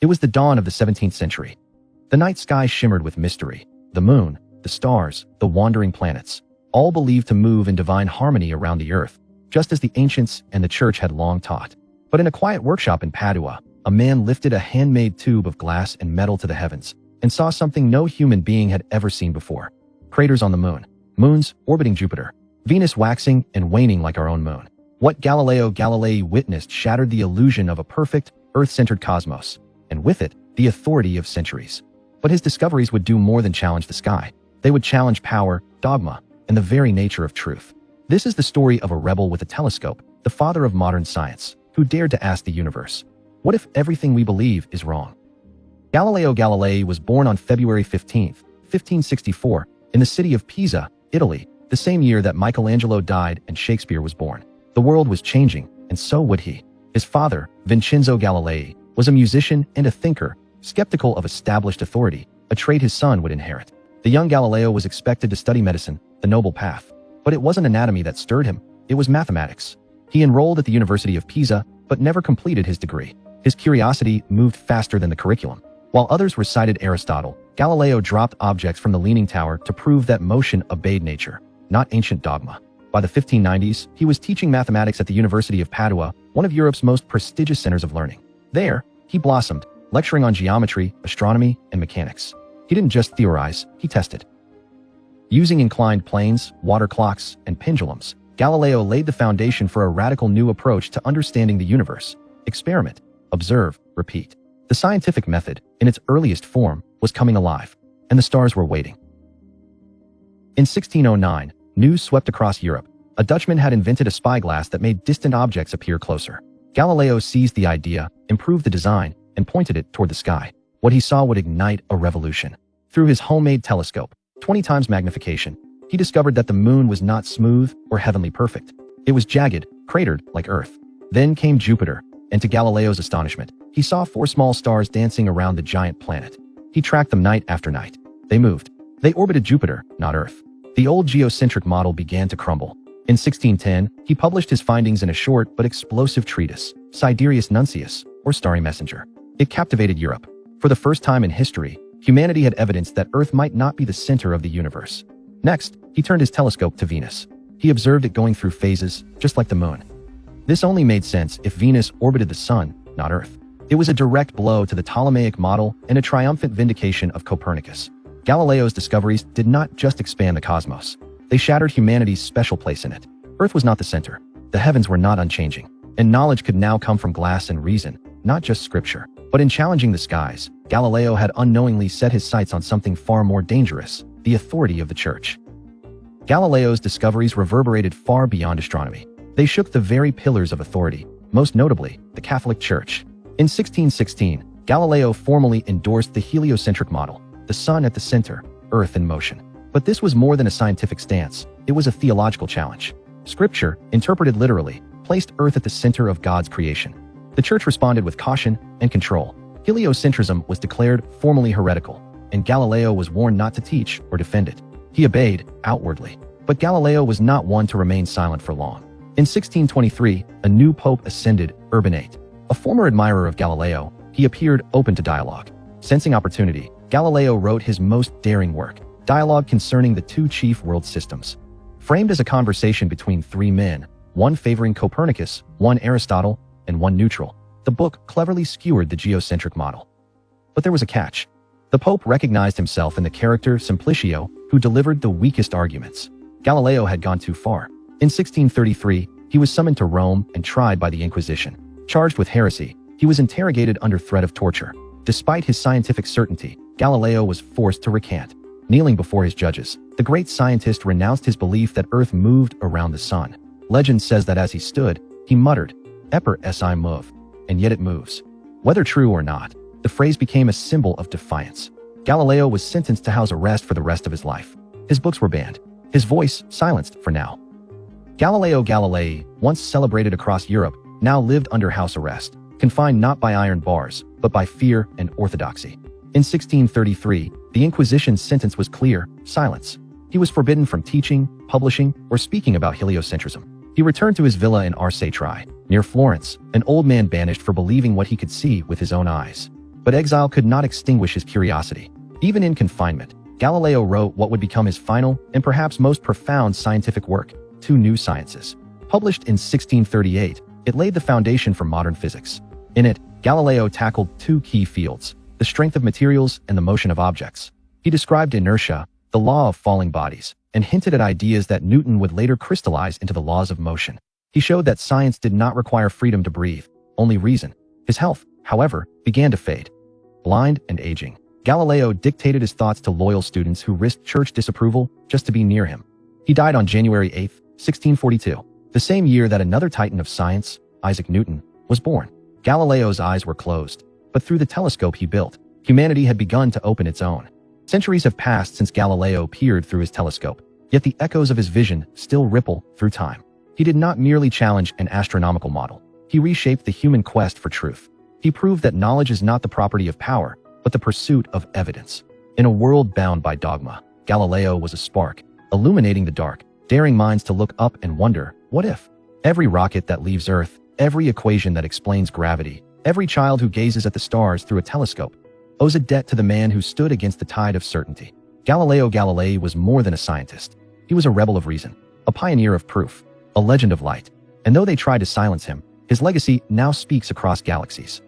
It was the dawn of the 17th century. The night sky shimmered with mystery. The moon, the stars, the wandering planets, all believed to move in divine harmony around the earth, just as the ancients and the church had long taught. But in a quiet workshop in Padua, a man lifted a handmade tube of glass and metal to the heavens and saw something no human being had ever seen before. Craters on the moon, moons orbiting Jupiter, Venus waxing and waning like our own moon. What Galileo Galilei witnessed shattered the illusion of a perfect, earth-centered cosmos, and with it, the authority of centuries. But his discoveries would do more than challenge the sky. They would challenge power, dogma, and the very nature of truth. This is the story of a rebel with a telescope, the father of modern science, who dared to ask the universe, what if everything we believe is wrong? Galileo Galilei was born on February 15, 1564, in the city of Pisa, Italy, the same year that Michelangelo died and Shakespeare was born. The world was changing, and so would he. His father, Vincenzo Galilei, was a musician and a thinker, skeptical of established authority, a trait his son would inherit. The young Galileo was expected to study medicine, the noble path. But it wasn't anatomy that stirred him, it was mathematics. He enrolled at the University of Pisa, but never completed his degree. His curiosity moved faster than the curriculum. While others recited Aristotle, Galileo dropped objects from the Leaning Tower to prove that motion obeyed nature, not ancient dogma. By the 1590s, he was teaching mathematics at the University of Padua, one of Europe's most prestigious centers of learning. There, he blossomed, lecturing on geometry, astronomy, and mechanics. He didn't just theorize, he tested. Using inclined planes, water clocks, and pendulums, Galileo laid the foundation for a radical new approach to understanding the universe. Experiment, observe, repeat. The scientific method, in its earliest form, was coming alive, and the stars were waiting. In 1609, news swept across Europe. A Dutchman had invented a spyglass that made distant objects appear closer. Galileo seized the idea, improved the design, and pointed it toward the sky. What he saw would ignite a revolution. Through his homemade telescope, 20 times magnification, he discovered that the moon was not smooth or heavenly perfect. It was jagged, cratered like Earth. Then came Jupiter, and to Galileo's astonishment, he saw 4 small stars dancing around the giant planet. He tracked them night after night. They moved. They orbited Jupiter, not Earth. The old geocentric model began to crumble. In 1610, he published his findings in a short but explosive treatise, Sidereus Nuncius, or Starry Messenger. It captivated Europe. For the first time in history, humanity had evidence that Earth might not be the center of the universe. Next, he turned his telescope to Venus. He observed it going through phases, just like the moon. This only made sense if Venus orbited the sun, not Earth. It was a direct blow to the Ptolemaic model and a triumphant vindication of Copernicus. Galileo's discoveries did not just expand the cosmos. They shattered humanity's special place in it. Earth was not the center. The heavens were not unchanging. And knowledge could now come from glass and reason, not just scripture. But in challenging the skies, Galileo had unknowingly set his sights on something far more dangerous, the authority of the church. Galileo's discoveries reverberated far beyond astronomy. They shook the very pillars of authority, most notably, the Catholic Church. In 1616, Galileo formally endorsed the heliocentric model, the sun at the center, Earth in motion. But this was more than a scientific stance, it was a theological challenge. Scripture, interpreted literally, placed Earth at the center of God's creation. The church responded with caution and control. Heliocentrism was declared formally heretical, and Galileo was warned not to teach or defend it. He obeyed, outwardly. But Galileo was not one to remain silent for long. In 1623, a new pope ascended, Urban VIII. A former admirer of Galileo, he appeared open to dialogue. Sensing opportunity, Galileo wrote his most daring work, Dialogue Concerning the Two Chief World Systems. Framed as a conversation between 3 men, one favoring Copernicus, one Aristotle, and one neutral, the book cleverly skewered the geocentric model. But there was a catch. The Pope recognized himself in the character Simplicio, who delivered the weakest arguments. Galileo had gone too far. In 1633, he was summoned to Rome and tried by the Inquisition. Charged with heresy, he was interrogated under threat of torture. Despite his scientific certainty, Galileo was forced to recant. Kneeling before his judges, the great scientist renounced his belief that Earth moved around the sun. Legend says that as he stood, he muttered, "Eper si move," and yet it moves. Whether true or not, the phrase became a symbol of defiance. Galileo was sentenced to house arrest for the rest of his life. His books were banned. His voice silenced for now. Galileo Galilei, once celebrated across Europe, now lived under house arrest, confined not by iron bars, but by fear and orthodoxy. In 1633, the Inquisition's sentence was clear: silence. He was forbidden from teaching, publishing, or speaking about heliocentrism. He returned to his villa in Arcetri, near Florence, an old man banished for believing what he could see with his own eyes. But exile could not extinguish his curiosity. Even in confinement, Galileo wrote what would become his final and perhaps most profound scientific work, Two New Sciences. Published in 1638, it laid the foundation for modern physics. In it, Galileo tackled two key fields, the strength of materials and the motion of objects. He described inertia, the law of falling bodies, and hinted at ideas that Newton would later crystallize into the laws of motion. He showed that science did not require freedom to breathe, only reason. His health, however, began to fade. Blind and aging, Galileo dictated his thoughts to loyal students who risked church disapproval just to be near him. He died on January 8, 1642, the same year that another titan of science, Isaac Newton, was born. Galileo's eyes were closed, but through the telescope he built, humanity had begun to open its own. Centuries have passed since Galileo peered through his telescope, yet the echoes of his vision still ripple through time. He did not merely challenge an astronomical model. He reshaped the human quest for truth. He proved that knowledge is not the property of power, but the pursuit of evidence. In a world bound by dogma, Galileo was a spark, illuminating the dark, daring minds to look up and wonder, what if? Every rocket that leaves Earth, every equation that explains gravity, every child who gazes at the stars through a telescope, owes a debt to the man who stood against the tide of certainty. Galileo Galilei was more than a scientist. He was a rebel of reason, a pioneer of proof, a legend of light. And though they tried to silence him, his legacy now speaks across galaxies.